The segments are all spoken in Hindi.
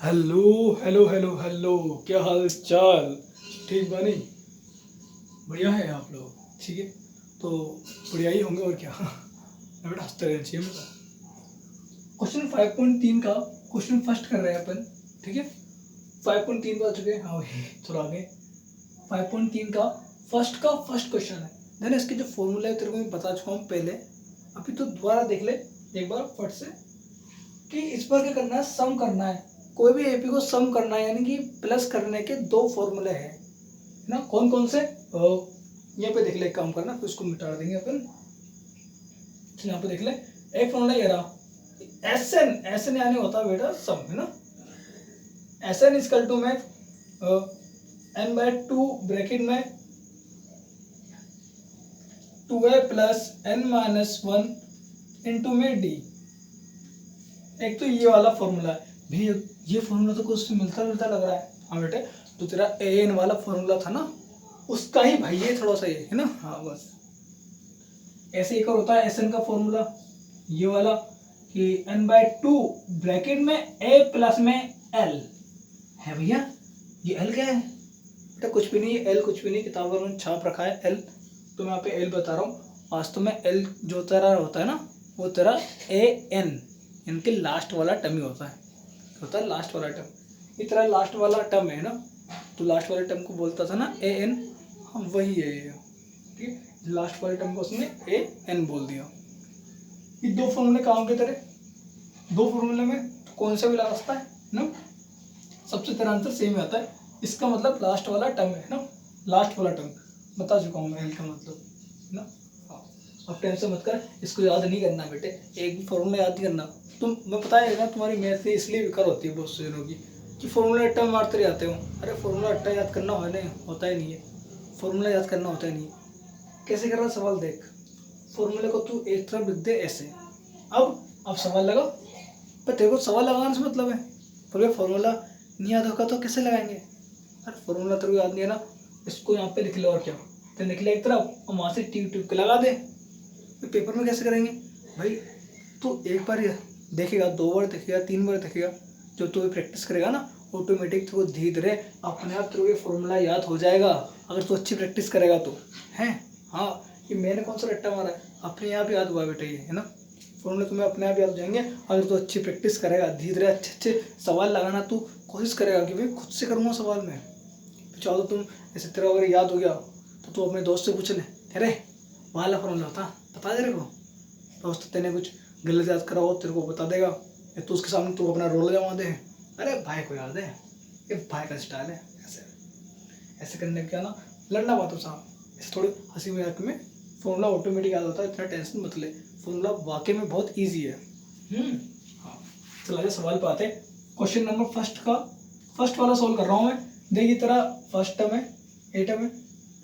हेलो हेलो हेलो हेलो, क्या हाल चाल? ठीक बनी? बढ़िया है आप लोग? ठीक है, तो बढ़िया ही होंगे और क्या। ना बेटा, हंसते रहना चाहिए हमेशा। क्वेश्चन 5.3 का क्वेश्चन फर्स्ट कर रहे हैं अपन। ठीक है, 5.3 पर आ चुके हैं। हाँ भाई, थोड़ा आगे। 5.3 का फर्स्ट क्वेश्चन है। देन इसके जो फॉर्मूला है तेरे को मैं बता चुका हूँ पहले। अभी तो दोबारा देख ले एक बार फट से, कि इस पर क्या करना है, सम करना है। कोई भी एपी को सम करना है, यानी कि प्लस करने के दो फॉर्मूले हैं ना। कौन कौन से? यहाँ पे देख ले, एक काम करना, फिर उसको मिटा देंगे अपन। यहाँ पे देख ले, एक फॉर्मूला ये रहा, एस एन। एस एन यानी होता है बेटा सम, है ना। एस एन इजकल टू में एन बाय टू ब्रैकेट में 2a plus n minus one into में डी। एक तो ये वाला फॉर्मूला है भी। ये फॉर्मूला तो कुछ मिलता जुलता लग रहा है। हाँ बेटे, तो तेरा ए एन वाला फॉर्मूला था ना, उसका ही भाई ये थोड़ा सा ये है ना। हाँ बस ऐसे एक और होता है एस एन का फॉर्मूला, ये वाला, कि एन बाय टू ब्रैकेट में ए प्लस में एल है भैया। ये एल क्या है बेटा? कुछ भी नहीं है, एल कुछ भी नहीं, किताबों में छाप रखा है एल, तो मैं यहाँ पे एल बता रहा हूँ। वास्तव में एल जो तेरा होता है ना, वो तेरा ए एन, इनके लास्ट वाला टर्म ही होता है लास्ट वाला टर्म। ये तेरा लास्ट वाला टर्म है ना, तो लास्ट वाले टर्म को बोलता था ना ए एन। हाँ वही है ये, ठीक है। लास्ट वाले टर्म को उसने ए एन बोल दिया। ये दो फॉर्मूले काम के तेरे, दो फॉर्मूले में कौन सा भी लगा सकता है ना, सबसे तेरा आंसर सेम ही आता है। इसका मतलब लास्ट वाला टर्म है ना, लास्ट वाला टर्म बता चुका हूँ मैं एल का मतलब ना। हाँ, अब टेंशन मत कर, इसको याद नहीं करना बेटे, एक भी फॉर्मूला याद नहीं करना। तुम, मैं पता है ना तुम्हारी मैथ से इसलिए बेकार होती है बहुत से जनों की, कि फॉर्मूला अट्टा मारते जाते हो। अरे फॉर्मूला अट्टा याद करना होता ही नहीं है, फॉर्मूला याद करना होता ही नहीं है। कैसे कर रहा सवाल देख, फॉर्मूले को तू एक तरफ लिख दे ऐसे। अब सवाल लगा, पर तेरे को सवाल लगाने से मतलब है, पर भाई फॉर्मूला नहीं याद होगा तो कैसे लगाएंगे? अरे फॉर्मूला तेरे को याद नहीं है ना, इसको यहाँ पे लिख लो और क्या, तो लिख ले एक तरफ और वहाँ से ट्यूब ट्यूब के लगा दे। तो पेपर में कैसे करेंगे भाई? तो एक बार देखेगा, दो बार देखेगा, तीन बार देखेगा, जो तू प्रैक्टिस करेगा ना, ऑटोमेटिक तो धीरे धीरे अपने आप तेरे को फॉर्मूला याद हो जाएगा, अगर तू अच्छी प्रैक्टिस करेगा तो है। हाँ, ये मैंने कौन सा रट्टा मारा है, अपने आप याद हुआ बेटा ये, है ना। फॉर्मूले तुम्हें अपने आप याद हो जाएंगे अगर तू अच्छी प्रैक्टिस करेगा, धीरे धीरे अच्छे अच्छे सवाल लगाना तू कोशिश करेगा कि भाई खुद से करूँगा सवाल में। तो चाहो तो तुम, ऐसे तेरा अगर याद हो गया तो तू अपने दोस्त से पूछ ले, अरे वाला फॉर्मूला बता दे रहे को। दोस्त तेने कुछ गलत याद करा हो, तेरे को बता देगा, या तो उसके सामने तू अपना रोल जमा दे, अरे भाई को याद है, ये भाई का स्टाइल है। ऐसे ऐसे करने का ना, लड़ना बातों साहब, ऐसे थोड़ी हंसी मजाक में फॉर्मूला ऑटोमेटिक याद होता है, इतना टेंशन मत ले, फॉर्मूला वाकई में बहुत ईजी है। हाँ, चला जाए सवाल पे आते। क्वेश्चन नंबर फर्स्ट वाला सोल्व कर रहा हूँ मैं। देखिए तेरा फर्स्ट टर्म है, ए टर्म है,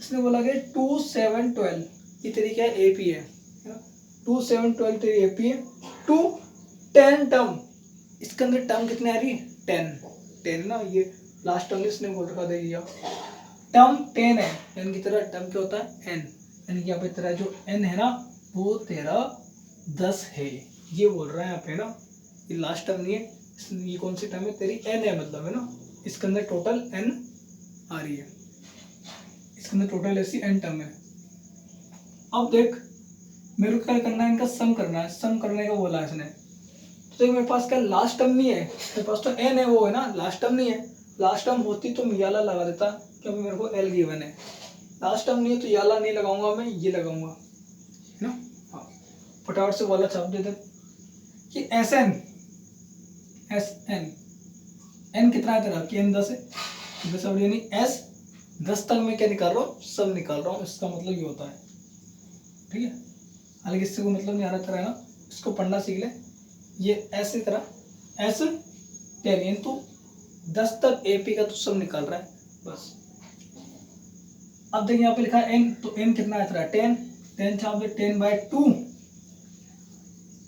इसने बोला कि 2 7 12, ये तेरी क्या है, एपी है ना। 2 7 12 तेरी एपी है। 2 10 टर्म, इसके अंदर टर्म कितने आ रही है, 10 ना, ये लास्ट टर्म इसने बोल रखा दे दिया, टर्म 10 है, एन की तरह टर्म क्या होता है, एन, यानी कि यहाँ पे तेरा जो एन है ना, वो तेरा 10 है, ये बोल रहा है यहाँ पे ना। ये लास्ट टर्म नहीं है, ये कौन सी टर्म है तेरी, एन है मतलब, है ना। इसके अंदर टोटल एन आ रही है, इसके अंदर टोटल ऐसी एन टर्म है। अब देख, मेरे को क्या करना है, इनका सम करना है, सम करने का बोला है इसने। तो मेरे पास क्या लास्ट टर्म नहीं है, मेरे पास तो एन है, वो है ना, लास्ट टर्म नहीं है। लास्ट टर्म होती तो मैं याला लगा देता, क्योंकि मेरे को एल गिवन है। लास्ट टर्म नहीं है तो याला नहीं लगाऊंगा, मैं ये लगाऊंगा, है ना। हाँ, फटाफट से वाला छाप देते कि एस एन एन कितना है तेरा, कि एन 10 है, 10 यानी एस 10 तक मैं क्या निकाल रहा हूँ, सब निकाल रहा हूँ, इसका मतलब ये होता है, ठीक है। हालांकि इससे कोई मतलब नहीं आ रहा तेरा, है ना, इसको पढ़ना सीख ले। ये ऐसे तरह एस 10 तो 10 तक एपी का तो सब निकाल रहा है बस। अब देखिए यहाँ पे लिखा है एन, तो एन कितना है तेरा 10, 10 छाप दे, 10 बाय 2,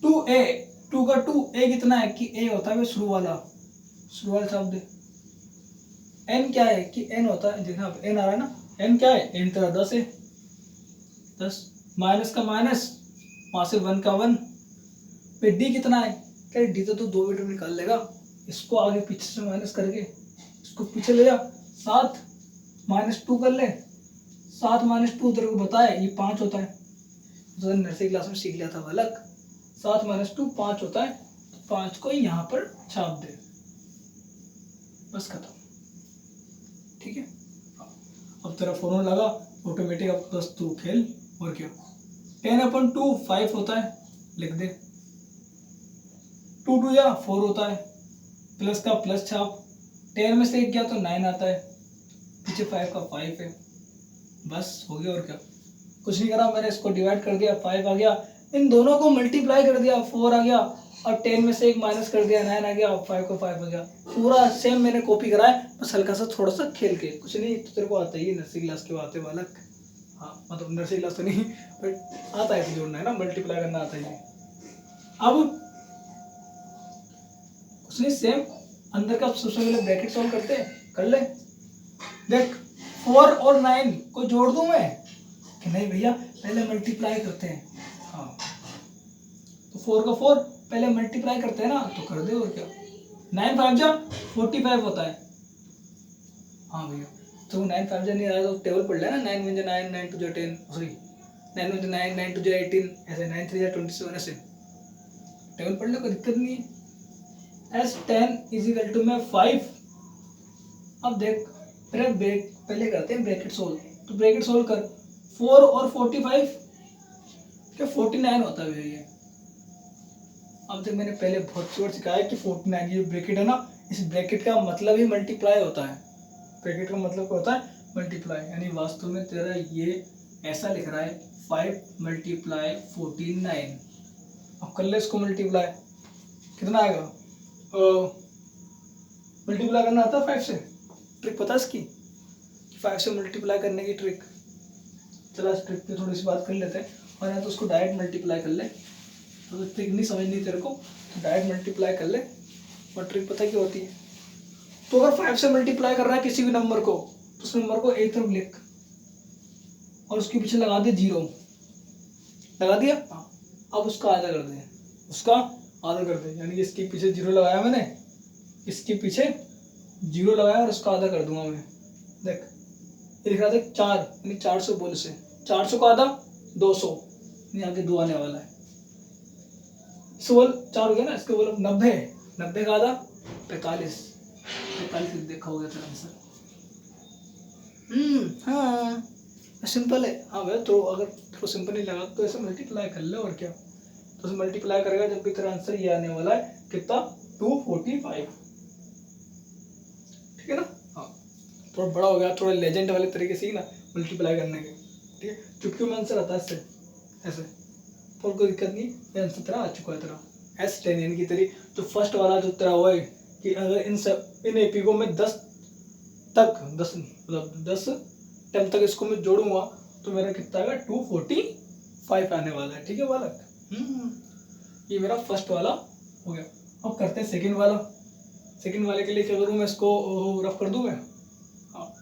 2 ए, 2 का 2 ए कितना है, कि ए होता है शुरू वाला छाप दे। एन क्या है, कि एन होता है, देखना एन आ रहा है ना, एन क्या है, एन तेरा 10 है, 10 माइनस का माइनस, वहां से 1 का 1 पे डी कितना है, क्या डी तो तू 2 मीटर निकाल लेगा, इसको आगे पीछे से माइनस करके इसको पीछे ले जा, 7 -2 कर ले, 7 -2 तेरे को बताए ये 5 होता है, तो नर्सरी क्लास में सीख लिया था बालक, 7 -2 5 होता है, तो 5 को यहाँ पर छाप दे, बस खत्म। ठीक है, अब तेरा फॉर्मूला लगा ऑटोमेटिक, अब बस तू खेल और क्या। 10/2 5 होता है, लिख दे, 2 2 या 4 होता है, प्लस का प्लस छाप, 10 में से 1 गया तो 9 आता है, पीछे 5 का 5 है, बस हो गया और क्या। कुछ नहीं करा मैंने, इसको डिवाइड कर दिया, 5 आ गया, इन दोनों को मल्टीप्लाई कर दिया, 4 आ गया, और 10 में से 1 माइनस कर दिया, 9 आ गया, और 5 को 5 आ गया। पूरा सेम मैंने कॉपी करा है, बस हल्का सा थोड़ा सा खेल के, कुछ नहीं, तो तेरे को आता ही है, नर्सरी क्लास के बातें बालक। हाँ मतलब नर्सरी क्लास तो नहीं, बट आता है जोड़ना है ना, मल्टीप्लाई करना आता है। अब कुछ नहीं, सेम अंदर का सबसे पहले ब्रैकेट सॉल्व करते हैं, कर ले। देख 4 और 9 को जोड़ दूं मैं कि नहीं भैया, पहले मल्टीप्लाई करते हैं। हाँ तो 4 का 4 पहले मल्टीप्लाई करते हैं ना, तो कर दे और क्या। 9 5 जा 45 होता है। हाँ भैया, तो 9 5 जा नहीं आया तो टेबल पढ़ लेना, 9 1 9 9 2 10, सॉरी 9 1 9 9 2 18, ऐसे 9 3 27, ऐसे टेबल पढ़ ले, कोई दिक्कत नहीं है। as 10 इज इक्वल टू में 5। अब देख पहले करते हैं ब्रैकेट सोल्व, तो ब्रैकेट सोल्व कर, 4 और 45 क्या 49 होता है भैया। अब देख मैंने पहले बहुत सी बार सिखाया कि 49 ये ब्रैकेट है ना, इस ब्रैकेट का मतलब ही मल्टीप्लाई होता है। ब्रैकेट का मतलब क्या होता है, मल्टीप्लाई, यानी वास्तव में तेरा ये ऐसा लिख रहा है 5 × 49। अब कर ले इसको मल्टीप्लाई, कितना आएगा, मल्टीप्लाई करना आता है 5 से, ट्रिक पता है इसकी, 5 से मल्टीप्लाई करने की ट्रिक। चला इस ट्रिक पे थोड़ी सी बात कर लेते हैं, और या तो उसको डायरेक्ट मल्टीप्लाई कर ले, तो ट्रिक नहीं समझनी तेरे को, तो डायरेक्ट मल्टीप्लाई कर ले। और ट्रिक पता क्या होती है, तो अगर 5 से मल्टीप्लाई कर रहा है किसी भी नंबर को, तो उस नंबर को एक तरफ लिख और उसके पीछे लगा दे 0, लगा दिया। हाँ अब उसका आधा कर दे, उसका आधा कर दे, यानी इसके पीछे 0 लगाया मैंने, इसके पीछे 0 लगाया और उसका आधा कर दूंगा मैं। देख ये लिख रहा था 4, यानी 400 बोल से, 400 का आधा 200, यानी आगे 2 आने वाला है। इसको बोल 4 हो गया ना, इसको बोलो 90, 90 का आधा 45, 45 देखा हो गया तेरा आंसर। हाँ सिंपल है। हाँ भैया, तो अगर थोड़ा सिंपल नहीं लगा तो ऐसे मल्टीप्लाई कर ले और क्या, तो ऐसे मल्टीप्लाई करेगा जब भी तेरा आंसर ये आने वाला है, कितना 245। ठीक है ना। हाँ थोड़ा बड़ा हो गया, थोड़ा लेजेंड वाले तरीके से ही ना मल्टीप्लाई करने के, ठीक है, चुटकियों में आंसर आता है इससे, ऐसे तो कोई दिक्कत नहीं, ये आंसर तेरा आ चुका है तेरा। S10 यानी कि तेरी जो फर्स्ट वाला जो तेरा हुआ है कि अगर इन एपीको में 10 मतलब 10 टाइम तक इसको मैं जोड़ूंगा तो मेरा कितना आएगा 245 आने वाला है। ठीक है बालक, ये मेरा फर्स्ट वाला हो गया। अब करते हैं सेकंड वाला। सेकंड वाले के लिए क्या करूँ मैं, इसको रफ कर दूँ मैं। हाँ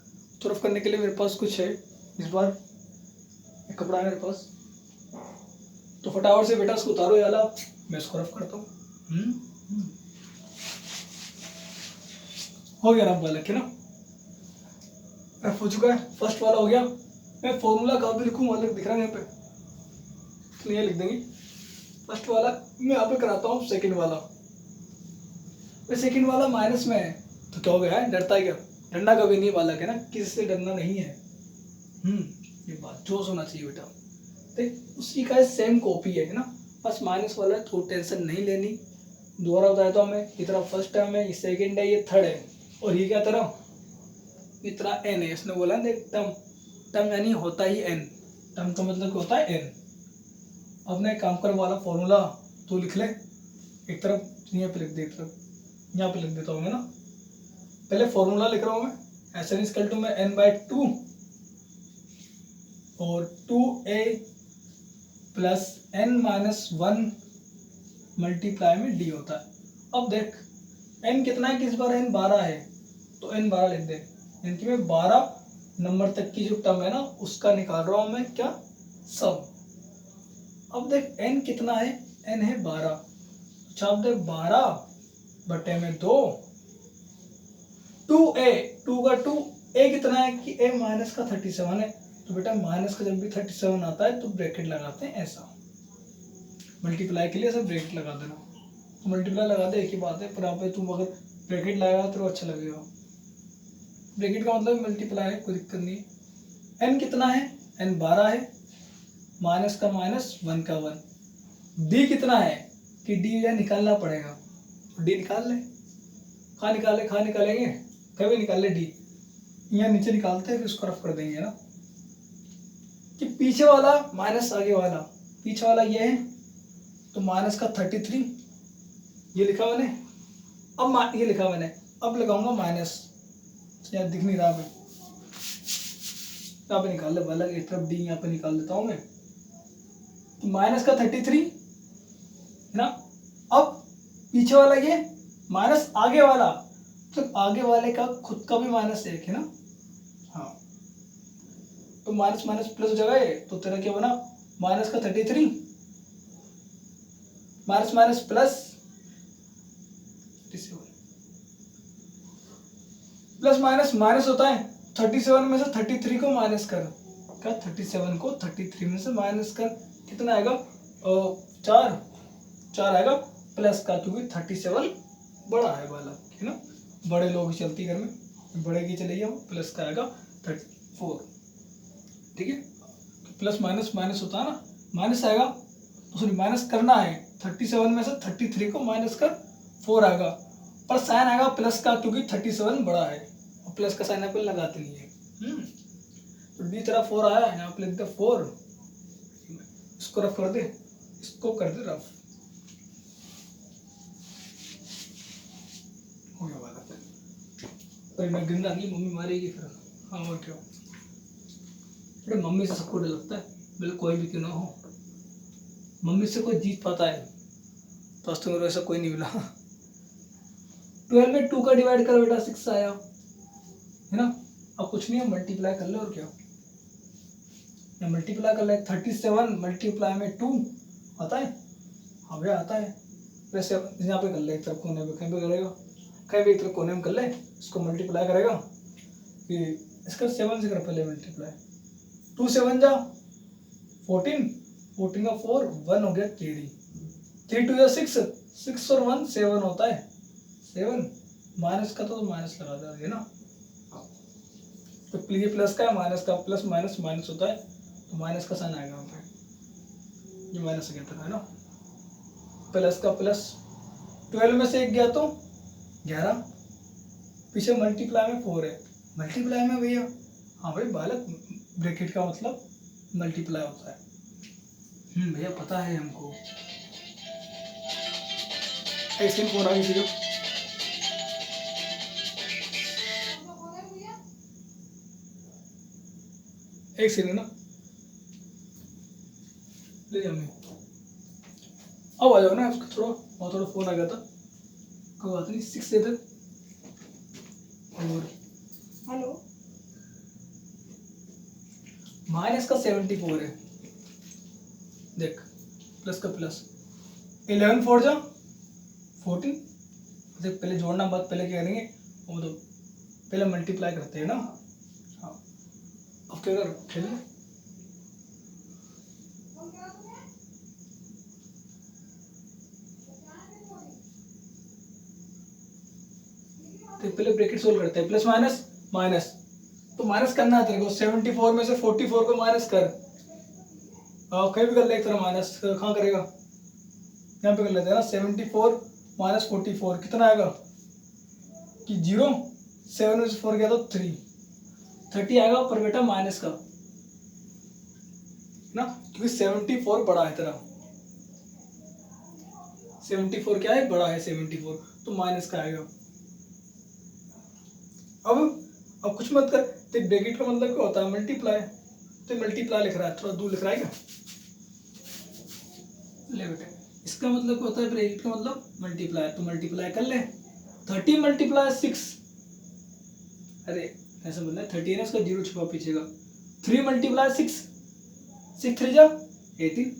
तो रफ करने के लिए मेरे पास कुछ है, इस बार एक कपड़ा है मेरे पास, तो फटाफट से बेटा इसको उतारो ये वाला, मैं इसको रफ करता हूँ। हो गया रफ बालक है ना, रफ हो चुका है, फर्स्ट वाला हो गया। मैं फॉर्मूला कहाँ पे लिखूँ, बालक दिख रहा है यहाँ पे, तो ये लिख देंगे फर्स्ट वाला, मैं यहाँ पे कराता हूँ सेकंड वाला। सेकंड वाला माइनस में है तो क्या हो गया है, डरता है क्या, डरना कभी नहीं बालक है ना, किसी से डरना नहीं है। ये बात जोश होना चाहिए बेटा। देख उसी का सेम कॉपी है ना, बस माइनस वाला है, थोड़ी टेंशन नहीं लेनी। दोबारा बताया था मैं, ये तेरा फर्स्ट टर्म है, ये सेकंड है, ये थर्ड है, और ये क्या तेरा, ये तेरा एन है। इसने बोला देख टर्म, टर्म यानी होता ही एन, टर्म का मतलब क्या होता है एन। अब ना एक काम कर, वाला फॉर्मूला तो लिख ले एक तरफ, यहाँ पे लिख दे, एक तरफ यहाँ पे लिख देता हूँ मैं ना। पहले फॉर्मूला लिख रहा हूँ मैं, एस एन इक्वल टू में n/2 और 2a प्लस n-1 मल्टीप्लाई में d होता है। अब देख n कितना है, किस बार n 12 है, तो n 12 लिख दे, यानी कि मैं 12 नंबर तक की जो टर्म है ना उसका निकाल रहा हूँ मैं, क्या सब। अब देख n कितना है, n है 12, छाप दे 12 बटे में 2, 2a, 2 का 2, a कितना है कि a माइनस का 37 है। तो बेटा माइनस का जब भी 37 आता है तो ब्रैकेट लगाते हैं ऐसा, मल्टीप्लाई के लिए ऐसा ब्रैकेट लगा देना। तो मल्टीप्लाई लगा दे, एक ही बात है, पर यहाँ पे तुम अगर ब्रैकेट लगाएगा तो अच्छा लगेगा। ब्रैकेट का मतलब मल्टीप्लाई है, कोई दिक्कत नहीं है। n कितना है, n 12 है, माइनस का माइनस, 1 का 1। d कितना है कि d यहाँ निकालना पड़ेगा, d निकाल ले, खा निकालेंगे, कभी निकाल ले d, यहाँ नीचे निकालते हैं फिर उसको रफ कर देंगे ना, कि पीछे वाला माइनस आगे वाला, पीछे वाला ये है तो माइनस का 33 ये लिखा मैंने, अब ये लिखा मैंने, अब लगाऊंगा माइनस, यार दिख नहीं रहा मैं, यहाँ पे निकाल ले वाला, एक तरफ डी यहाँ पे निकाल देता हूँ मैं, तो माइनस का 33 है ना। अब पीछे वाला ये माइनस आगे वाला, तो आगे वाले का खुद का भी माइनस 1 है ना, हाँ, तो माइनस माइनस प्लस हो जाएगा ये, तो तेरा क्या बना, माइनस का 33 minus minus plus 37, plus minus minus होता है, 37 में से 33 को माइनस कर, क्या 37 को 33 में से माइनस कर, कितना आएगा, 4 आएगा, प्लस का, क्योंकि 37 बड़ा है वाला है ना, बड़े लोग की चलती घर में, बड़े की चलेगी, हम प्लस का आएगा 34, ठीक है। प्लस माइनस माइनस होता है ना, माइनस आएगा तो सॉरी माइनस करना है, 37 में से 33 को माइनस कर 4 आएगा, पर साइन आएगा प्लस का, क्योंकि 37 बड़ा है और प्लस का साइन यहाँ पे लगाते नहीं है। तो डी तरह 4 आया, यहाँ पे लिख दे 4, इसको रफ कर दे, इसको कर दे रफ, हो गया वाला, पर मैं गिंदा नहीं, मम्मी मारेगी फिर, हाँ और क्या, अरे मम्मी से सबको डर लगता है, बोले कोई भी क्यों ना हो, मम्मी से कोई जीत पाता है, तो आज तो मेरे ऐसा कोई नहीं मिला। 12 में 2 का डिवाइड कर बेटा 6 आया है ना, अब कुछ नहीं है, मल्टीप्लाई कर ले, और क्या, या मल्टीप्लाई कर ले, 37 मल्टीप्लाई में 2 आता है, हाँ भैया आता है, वैसे यहाँ पे कर ले, एक तरफ कोने पे, कहीं पे करेगा, कहीं भी एक तरफ कोने में कर ले, इसको मल्टीप्लाई करेगा, कि इसका 7 से कर पहले मल्टीप्लाई, 2 7 जा 14, 14 का 4, 1 हो गया 3 2 6, 6 और 1 7 होता है, 7 माइनस का तो माइनस लगा दे ना, तो ये प्लस का है, माइनस का, प्लस माइनस माइनस होता है, तो माइनस का साइन आएगा वहाँ पे, ये माइनस गया था है ना, प्लस का प्लस, 12 में से 1 गया तो 11, पीछे मल्टीप्लाई में 4 है, मल्टीप्लाई में भैया, हाँ भाई बालक, ब्रैकेट का मतलब मल्टीप्लाई होता है, भैया पता है हमको, ऐसे फोन आ गई थी, एक सेकंड ना, ले जा मैं, अब आ जाओ ना, थोड़ा थोड़ा फोन आ गया था, कोई बात नहीं, 6 दे दे, और हेलो, माइनस का 74 है, देख प्लस का प्लस, 11 4 जा 14, देख पहले जोड़ना बात, पहले क्या करेंगे, वो तो पहले मल्टीप्लाई करते हैं ना, हाँ, अब क्या कर खेल ले, तो पहले ब्रैकेट सोल्व करते हैं, प्लस माइनस माइनस, तो माइनस करना है तेरे को, 74 में से 44 को माइनस कर, कहीं भी कर ले एक तरह माइनस, कहाँ करेगा, यहाँ पे कर लेते हैं ना, 74 माइनस 44 कितना आएगा, कि 0, 7 में से 4 गया तो 30 आएगा, पर बेटा माइनस का ना, क्योंकि 74 बड़ा है तेरा, 74 क्या है, बड़ा है 74, तो माइनस का आएगा। अब कुछ मत कर, तो ब्रैकेट का मतलब क्या होता है, मल्टीप्लाई, तो मल्टीप्लाई लिख रहा है, थोड़ा दूर लिख रहा है क्या, ले बेटे, इसका मतलब क्या होता है, ब्रैकेट का मतलब मल्टीप्लाई, तो मल्टीप्लाई कर ले, 30 मल्टीप्लाई 6, अरे ऐसा बोलना है, 30 है ना, उसका 0 छुपा पीछे का, 3 मल्टीप्लाई 6, 6 3 जा 18,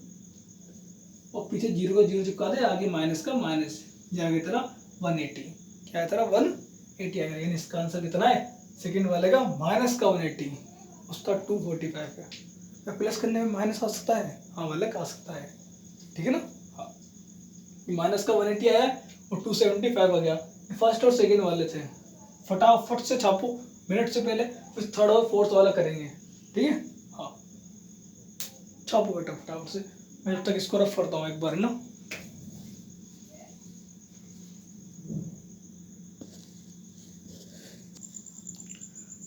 और पीछे 0 का 0 चिपका दे, आगे माइनस का माइनस, ये आगे तेरा 180, क्या है तेरा 180 आएगा, यानी इसका आंसर कितना है, सेकंड वाले का माइनस का 180, उसका 245 है। मैं प्लस करने में माइनस आ सकता है, हाँ वाले का आ सकता है, ठीक है ना। हाँ माइनस का 180 आया और 275 आ गया, फर्स्ट और सेकंड वाले थे। फटाफट से छापो मिनट से पहले, फिर थर्ड और फोर्थ वाला करेंगे, ठीक है। हाँ छापो बेटा फटाफट से, मैं जब तक इसको रफ करता हूँ एक बार ना।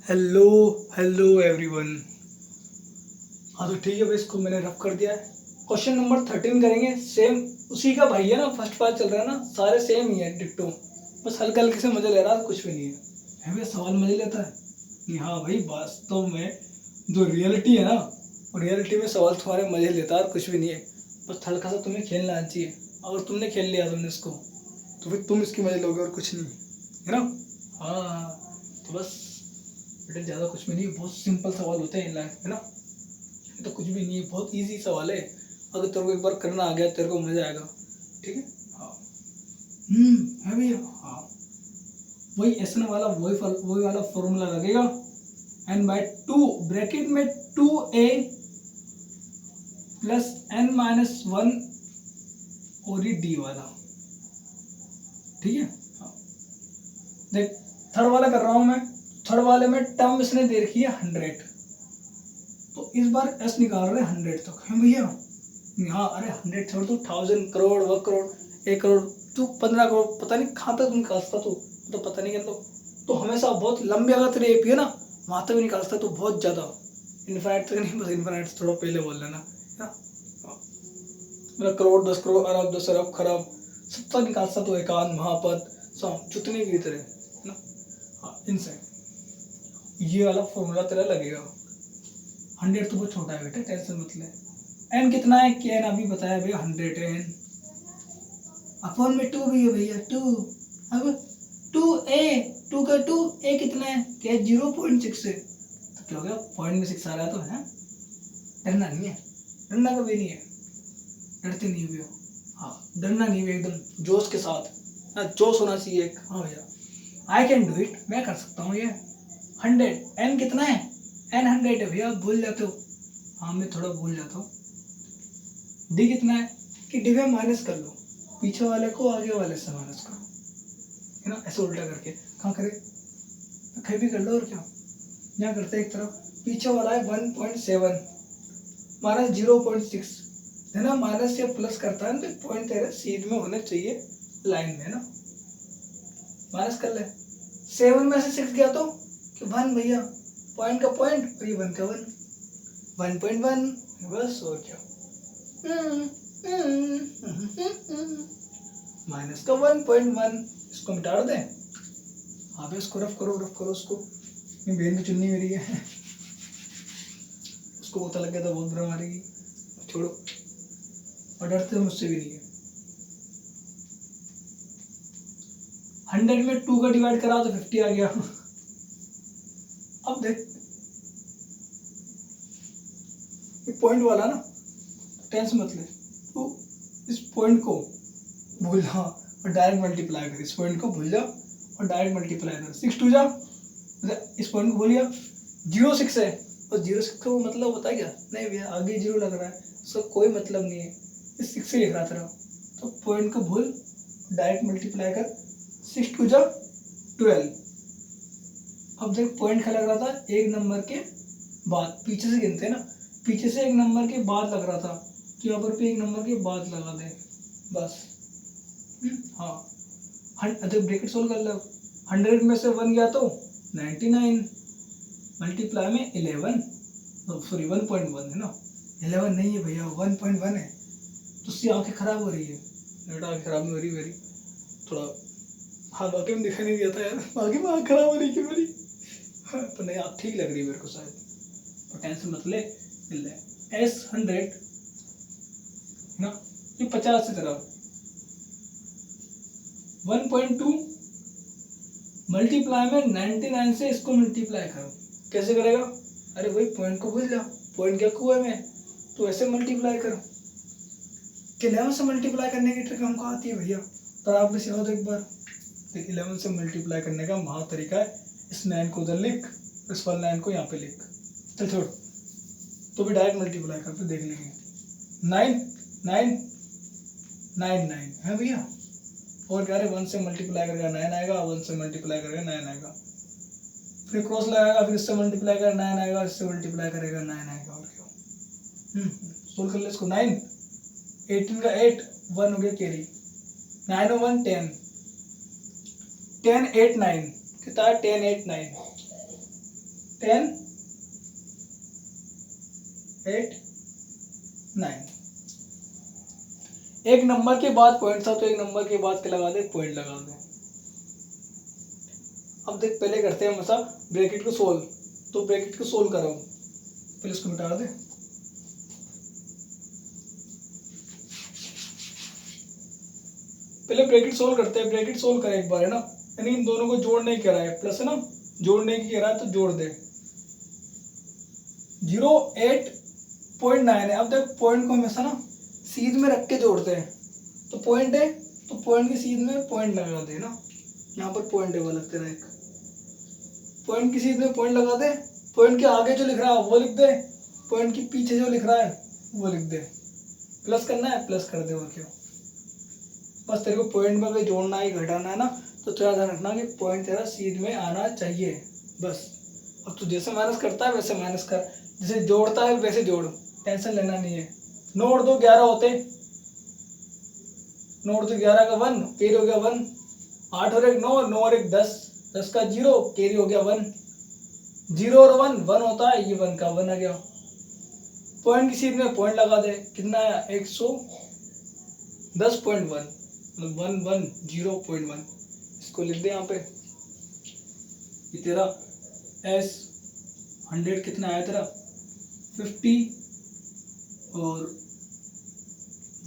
Hello hello everyone. हाँ तो ठीक है भाई, इसको मैंने रफ कर दिया है। क्वेश्चन नंबर 13 करेंगे, सेम उसी का भाई है ना, फर्स्ट पार्ट चल रहा है ना, सारे सेम ही है डिट्टो, बस हल्के हल्के से मजे ले रहा है, कुछ भी नहीं है भैया। सवाल मजे लेता है कि हाँ भाई, वास्तव में जो रियलिटी है ना, रियलिटी में सवाल तुम्हारे मजे लेता है और कुछ भी नहीं है, बस हल्का सा तुम्हें खेलना आना चाहिए। अगर तुमने खेल लिया तुमने इसको, तो फिर तुम इसकी मजे लोगे और कुछ नहीं, है ना। हाँ तो बस बेटा ज़्यादा कुछ भी नहीं, बहुत सिंपल सवाल होते हैं लाइफ में ना, तो कुछ भी नहीं है, बहुत इजी सवाल है। अगर तेरे को एक बार करना आ गया तेरे को मजा आएगा, ठीक है। हाँ है भैया। हाँ वही एस वाला वही वाला फॉर्मूला लगेगा, एन बाय 2 ब्रैकेट में 2a प्लस n माइनस 1 और ये डी वाला, ठीक है। हाँ देख थर्ड वाला कर रहा हूँ मैं, थर्ड वाले में टर्म इसने दे रखी है 100, तो इस बार एस निकाल रहे हैं 100 तक, है भैया। हाँ अरे 100 छोड़ दो, 1000 करोड़ 1 करोड़ 1 करोड़ तू 15 करोड़, पता नहीं कहाँ तक तुम निकालता तू, तो पता नहीं क्या तो हमेशा बहुत लंबी अगर तेरी एपी है ना, वहाँ तक भी निकालता तो बहुत ज़्यादा, इन्फाइनाइट तक नहीं, बस इन्फाइनाइट थोड़ा पहले बोल लेना, मतलब करोड़ 10 करोड़ अरब 10 अरब खरब सब तक निकालता तो, एकांत महापद सब जितने भी तेरे है ना। हाँ इनसे ये वाला फॉर्मूला तेरा लगेगा। 100 तो बहुत छोटा है बेटा, टेंशन मत ले। एन कितना है, कि एन अभी बताया भैया 100 है, एन अपॉन में 2 भी है भैया 2, अब 2 का 2 ए कितना है, क्या 0.6 है, तो क्या हो गया पॉइंट में 6 आ रहा है, तो है डरना नहीं है, डरना कभी नहीं है, डरते नहीं भैया। हाँ डरना नहीं भैया, एकदम जोश के साथ, जोश होना चाहिए एक। हाँ भैया आई कैन डू इट, मैं कर सकता हूँ ये। 100 एन कितना है, एन 100 है भैया, भूल जाते हो। हाँ मैं थोड़ा भूल जाता हूँ। डी कितना है, कि डी में माइनस कर लो, पीछे वाले को आगे वाले से माइनस करो, है ना, ऐसे उल्टा करके। कहाँ करे, कहीं भी कर लो, और क्या यहाँ करते हैं, एक तरफ पीछे वाला है 1.7 माइनस 0.6 है ना, माइनस या प्लस करता है तो पॉइंट तेरे सीध में होने चाहिए, लाइन में ना, माइनस कर ले। 7 में से 6 गया तो कि 1 भैया, पॉइंट का पॉइंट और ये 1 का 1, 1.1 बस, और क्या माइनस का 1.1, इसको मिटा दें। हाँ भाई इसको रफ करो उसको, ये बहन की चुन्नी मेरी है, उसको पता लग गया था बहुत बुरा मारेगी, छोड़ो, और डरते तो मुझसे भी नहीं है। 100 में 2 का डिवाइड करा तो 50 आ गया। अब देख ये पॉइंट वाला ना, टेंशन मत ले, तो इस पॉइंट को भूल जा और डायरेक्ट मल्टीप्लाई कर, इस पॉइंट को भूल जा और डायरेक्ट मल्टीप्लाई कर, 6 2 जा, इस पॉइंट को भूलिया, 0.6 है और 0.6 का वो मतलब होता है क्या, नहीं भैया आगे 0 लग रहा है, उसका कोई मतलब नहीं है, इस 6 से लिख रहा था, तो पॉइंट को भूल डायरेक्ट मल्टीप्लाई कर, 6 2 जा 12। अब देख पॉइंट क्या लग रहा था, एक नंबर के बाद, पीछे से गिनते हैं ना, पीछे से एक नंबर के बाद लग रहा था, तो यहाँ पर भी एक नंबर के बाद लगा दे बस। हाँ अच्छा ब्रैकेट सोल्व कर लो, 100 में से 1 गया तो 99 मल्टीप्लाई में 11, सॉरी 1.1 है ना, 11 नहीं है भैया 1.1 है, तो उससे आंखें खराब हो रही है बेटा, आंखें खराब नहीं हो रही मेरी, थोड़ा हाँ बाकी में दिखाई नहीं देता यार, बाकी में आँख खराब हो रही है मेरी, हाँ तो नहीं आप ठीक लग रही है मेरे को शायद, तो टेंशन मत ले, एस 100 ना, ये 50 से तरफ 1.2 मल्टीप्लाई में 99 से इसको मल्टीप्लाई करो, कैसे करेगा, अरे वही पॉइंट को भूल जा, पॉइंट क्या कुएं में, तो ऐसे मल्टीप्लाई करो, कि 11 से मल्टीप्लाई करने की ट्रिक हमको आती है भैया, तो आप भी सिखा दो एक बार, 11 से मल्टीप्लाई करने का महा तरीका है, इस 9 को उधर लिख, इस वाले 9 को यहाँ पे लिख। चल छोड़, तो भी डायरेक्ट मल्टीप्लाई कर, फिर देख लेंगे। 9 9 9 9 है भैया, और क्या है 1 से मल्टीप्लाई करके 9 आएगा, 1 से मल्टीप्लाई करके 9 आएगा, फिर क्रॉस लगाएगा, फिर इससे मल्टीप्लाई करेगा 9 आएगा, इससे मल्टीप्लाई करेगा 9 आएगा, और क्या। सोल्व कर ले इसको। 9 18 का 8, 1 हो गया कैरी, 9 और 1 10, 10 8 9 कितना है, 10 8 9 10 8 9। एक नंबर के बाद पॉइंट था, तो एक नंबर के बाद क्या लगा दे, पॉइंट लगा दे। अब देख पहले करते हैं हमेशा ब्रैकेट को सोल्व, तो ब्रैकेट को सोल्व करो, पहले इसको मिटा दे। पहले ब्रैकेट सोल्व करते हैं, ब्रैकेट सोल्व करें एक बार, है ना, यानी इन दोनों को जोड़ने की कह रहा है, प्लस है ना, जोड़ने की कह रहा है, तो जोड़ दे। 0 8.9 है। अब देख पॉइंट को हमेशा ना सीध में रख के जोड़ते हैं, तो पॉइंट है, तो पॉइंट की सीध में पॉइंट लगा दे ना, यहाँ पर पॉइंट है वो लगते रहे, पॉइंट की सीध में पॉइंट लगा दे, पॉइंट के आगे जो लिख रहा है वो लिख दे, पॉइंट के पीछे जो लिख रहा है वो लिख दे। प्लस करना है प्लस कर दे, और क्या। बस तेरे को पॉइंट में जोड़ना है घटाना है ना, तो तेरा ध्यान रखना कि पॉइंट तेरा सीध में आना चाहिए, बस। अब तू जैसे माइनस करता है वैसे माइनस कर, जैसे जोड़ता है वैसे जोड़, टेंशन लेना नहीं है। 9 और 2 11 होते, 9 और 2 11 का 1 कैरी हो गया 1, 8 और 1 9, 9 और 1 10, 10 का 0 कैरी हो गया 1, 0 और 1 1 होता है, ये 1 का 1 आ गया। पॉइंट की सीध में पॉइंट लगा दे, कितना है 110.1, 110.1, इसको लिख दे यहाँ पे। ये तेरा S 100 कितना आया तेरा 50 और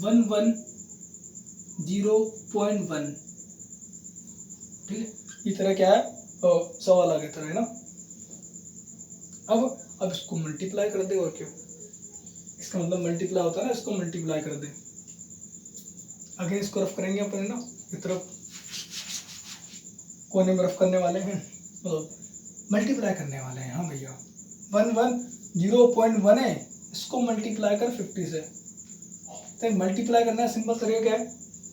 110.1, ठीक है। ये तरह क्या है, सवाल आ गया तेरा, है ना। अब इसको मल्टीप्लाई कर दे, और क्यों, इसका मतलब मल्टीप्लाई होता है ना, इसको मल्टीप्लाई कर दे। आगे इसको रफ करेंगे अपन, है ना, इस तरफ कोने में रफ करने वाले हैं, मल्टीप्लाई करने वाले हैं। हाँ भैया 110.1 है, इसको मल्टीप्लाई कर 50 से, तो मल्टीप्लाई करना है, सिंपल तरीका क्या है,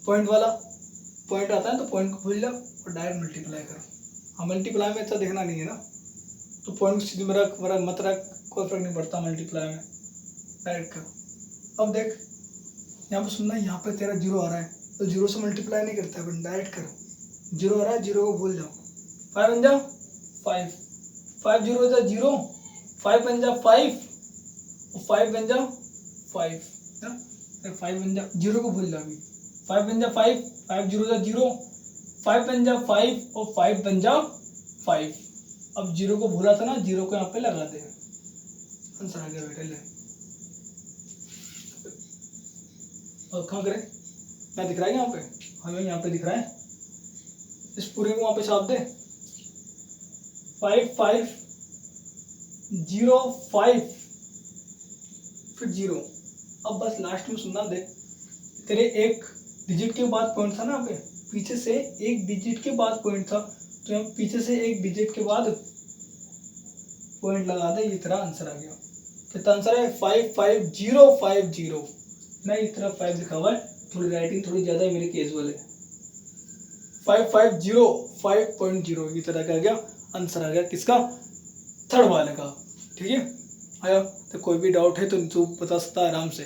पॉइंट वाला पॉइंट आता है तो पॉइंट को भूल जाओ और डायरेक्ट मल्टीप्लाई करो। हाँ मल्टीप्लाई में अच्छा देखना नहीं है ना, तो पॉइंट को सीधे में रख मत रख, कोई फर्क नहीं पड़ता, मल्टीप्लाई में डायरेक्ट करो। अब देख यहाँ पर सुनना, यहाँ पे तेरा 0 आ रहा है, तो 0 से मल्टीप्लाई नहीं करता है, डायरेक्ट करो। 0 आ रहा है, 0 को भूल जाओ, 5 बन जाओ 5, 5 0 हो जाओ 0, 5 बन जाओ 5, और 5 बन जाओ 5, 5 बन जाओ, 0 को भूल जाओ, 5 बन जाओ 5, 5 0 जाओ 0, 5 बन जाओ 5, और 5 बन जाओ 5। अब 0 को भूला था ना, 0 को यहाँ पे लगा दे, आंसर आ गया बेटा। ले और कहाँ करें, क्या दिख रहा है यहाँ पे, हमें यहाँ पे दिख रहा है, इस पूरे को वहाँ पे छाप दे, 5 5 0 5 फिर 0। अब बस लास्ट में सुनना, देख तेरे एक डिजिट के बाद पॉइंट था ना, पे पीछे से एक डिजिट के बाद पॉइंट था, तो हम पीछे से एक डिजिट के बाद पॉइंट लगा दे, ये तेरा आंसर आ गया। कितना आंसर है 55050 नहीं, इतना 5 लिखा हुआ है, थोड़ी राइटिंग थोड़ी ज्यादा है मेरी कैजुअल है। 5505.0 ये तरह का आ गया, आंसर आ गया किसका, थर्ड वाले का, ठीक है। आया तो कोई भी डाउट है तो तू बता सकता है आराम से।